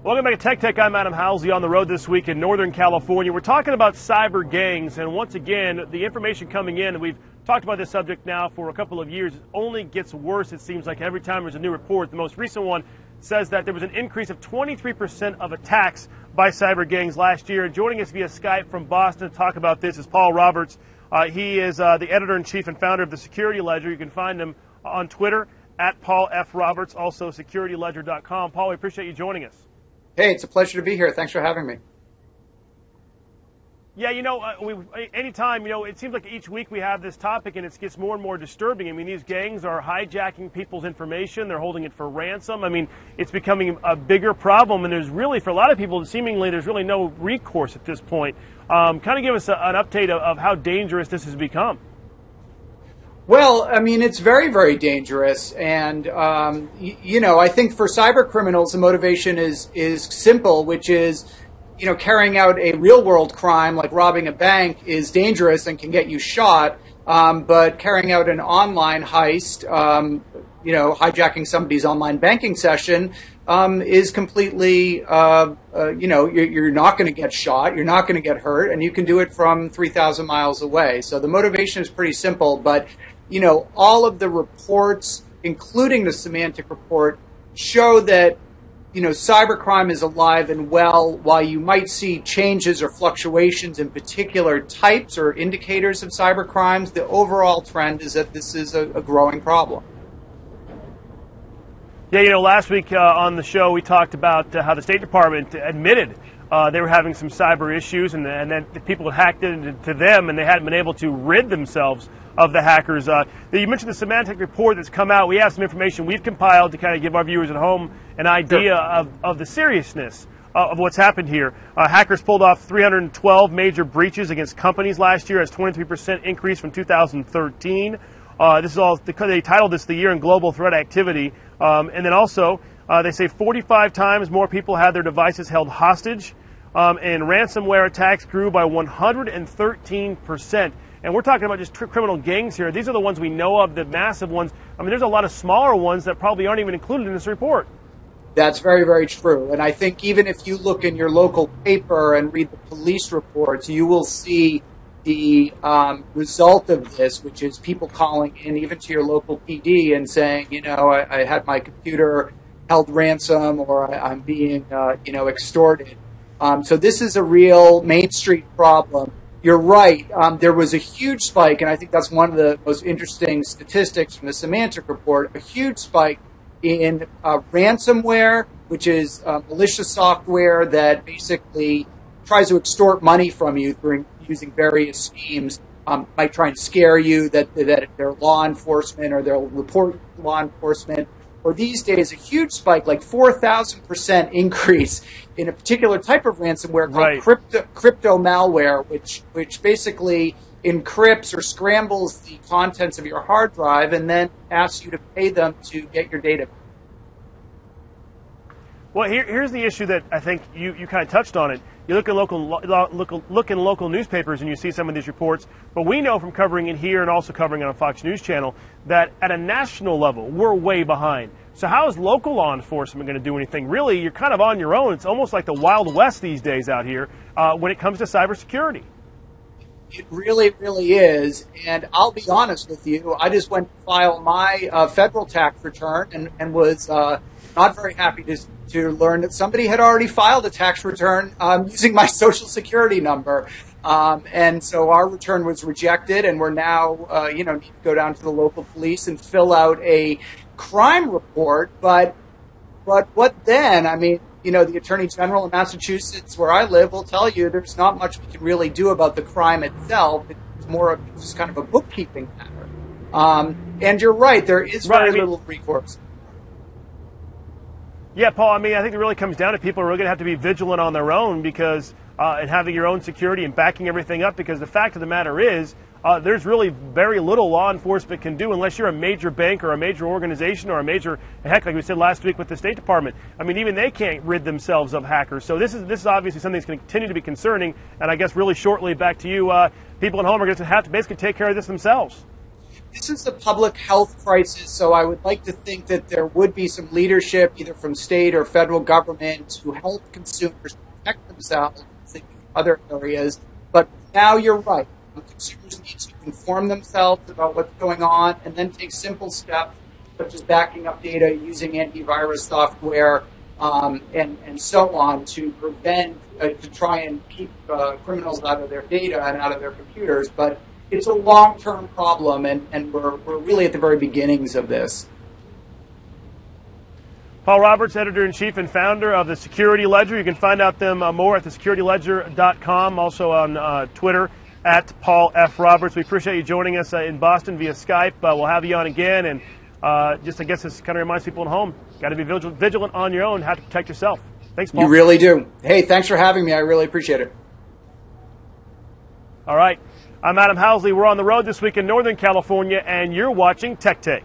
Welcome back to Tech Tech. I'm Adam Housley on the road this week in Northern California. We're talking about cyber gangs, and once again, the information coming in, and we've talked about this subject now for a couple of years, it only gets worse, it seems like, every time there's a new report. The most recent one says that there was an increase of 23% of attacks by cyber gangs last year. And joining us via Skype from Boston to talk about this is Paul Roberts. He is the editor-in-chief and founder of the Security Ledger. You can find him on Twitter at Paul F. Roberts, also securityledger.com. Paul, we appreciate you joining us. Hey, it's a pleasure to be here. Thanks for having me. Yeah, anytime, it seems like each week we have this topic and it gets more and more disturbing. I mean, these gangs are hijacking people's information. They're holding it for ransom. I mean, it's becoming a bigger problem, and there's really, for a lot of people, seemingly there's really no recourse at this point. Kind of give us an update of how dangerous this has become. Well, I mean, it's very, very dangerous. And, I think for cyber criminals, the motivation is simple, which is, carrying out a real world crime like robbing a bank is dangerous and can get you shot. But carrying out an online heist, hijacking somebody's online banking session, is completely, you're not going to get shot, you're not going to get hurt, and you can do it from 3,000 miles away. So the motivation is pretty simple, but all of the reports, including the semantic report, show that, cybercrime is alive and well. While you might see changes or fluctuations in particular types or indicators of cybercrimes, the overall trend is that this is a growing problem. Yeah, last week on the show we talked about how the State Department admitted they were having some cyber issues, and then the people had hacked into them, and they hadn't been able to rid themselves of the hackers. You mentioned the semantic report that's come out. We have some information we've compiled to kind of give our viewers at home an idea of the seriousness of what's happened here. Hackers pulled off 312 major breaches against companies last year. That's 23% increase from 2013. This is all, they titled this the year in global threat activity. And then also, they say 45 times more people had their devices held hostage. And ransomware attacks grew by 113%. And we're talking about just criminal gangs here. These are the ones we know of, the massive ones. I mean, there's a lot of smaller ones that probably aren't even included in this report. That's very, very true. And I think even if you look in your local paper and read the police reports, you will see the result of this, which is people calling in even to your local PD and saying, I had my computer held ransom, or I'm being, extorted. So this is a real Main Street problem. You're right. There was a huge spike, and I think that's one of the most interesting statistics from the semantic report, a huge spike in ransomware, which is malicious software that basically tries to extort money from you through using various schemes. Might try and scare you that they're law enforcement, or they'll report law enforcement. Or these days, a huge spike, like 4,000% increase in a particular type of ransomware called crypto malware, which basically encrypts or scrambles the contents of your hard drive and then asks you to pay them to get your data. Well, here's the issue that I think you kind of touched on it. You look in local newspapers and you see some of these reports, but we know from covering it here and also covering it on Fox News Channel that at a national level, we're way behind. So how is local law enforcement going to do anything? Really, you're kind of on your own. It's almost like the Wild West these days out here when it comes to cybersecurity. It really, really is. And I'll be honest with you, I just went to file my federal tax return and was not very happy to learn that somebody had already filed a tax return using my Social Security number. And so our return was rejected, and we're now, need to go down to the local police and fill out a crime report. But what then? I mean, the Attorney General in Massachusetts, where I live, will tell you there's not much we can really do about the crime itself. It's more of just kind of a bookkeeping matter. And you're right, there is very little recourse. Yeah, Paul, I mean, I think it really comes down to people are really going to have to be vigilant on their own because and having your own security and backing everything up, because the fact of the matter is there's really very little law enforcement can do unless you're a major bank or a major organization or a major, heck, like we said last week with the State Department. I mean, even they can't rid themselves of hackers. So this is obviously something that's going to continue to be concerning. And I guess really shortly, back to you, people at home are going to have to basically take care of this themselves. This is a public health crisis, so I would like to think that there would be some leadership, either from state or federal government, to help consumers protect themselves in other areas. But now you're right. Consumers need to inform themselves about what's going on and then take simple steps, such as backing up data, using antivirus software, and so on to prevent, to try and keep criminals out of their data and out of their computers. But it's a long-term problem, and we're really at the very beginnings of this. Paul Roberts, editor-in-chief and founder of the Security Ledger. You can find out them more at thesecurityledger.com, also on Twitter at Paul F. Roberts. We appreciate you joining us in Boston via Skype. We'll have you on again, and I guess this kind of reminds people at home, got to be vigilant on your own, how to protect yourself. Thanks, Paul. You really do. Hey, thanks for having me. I really appreciate it. All right. I'm Adam Housley. We're on the road this week in Northern California, and you're watching Tech Take.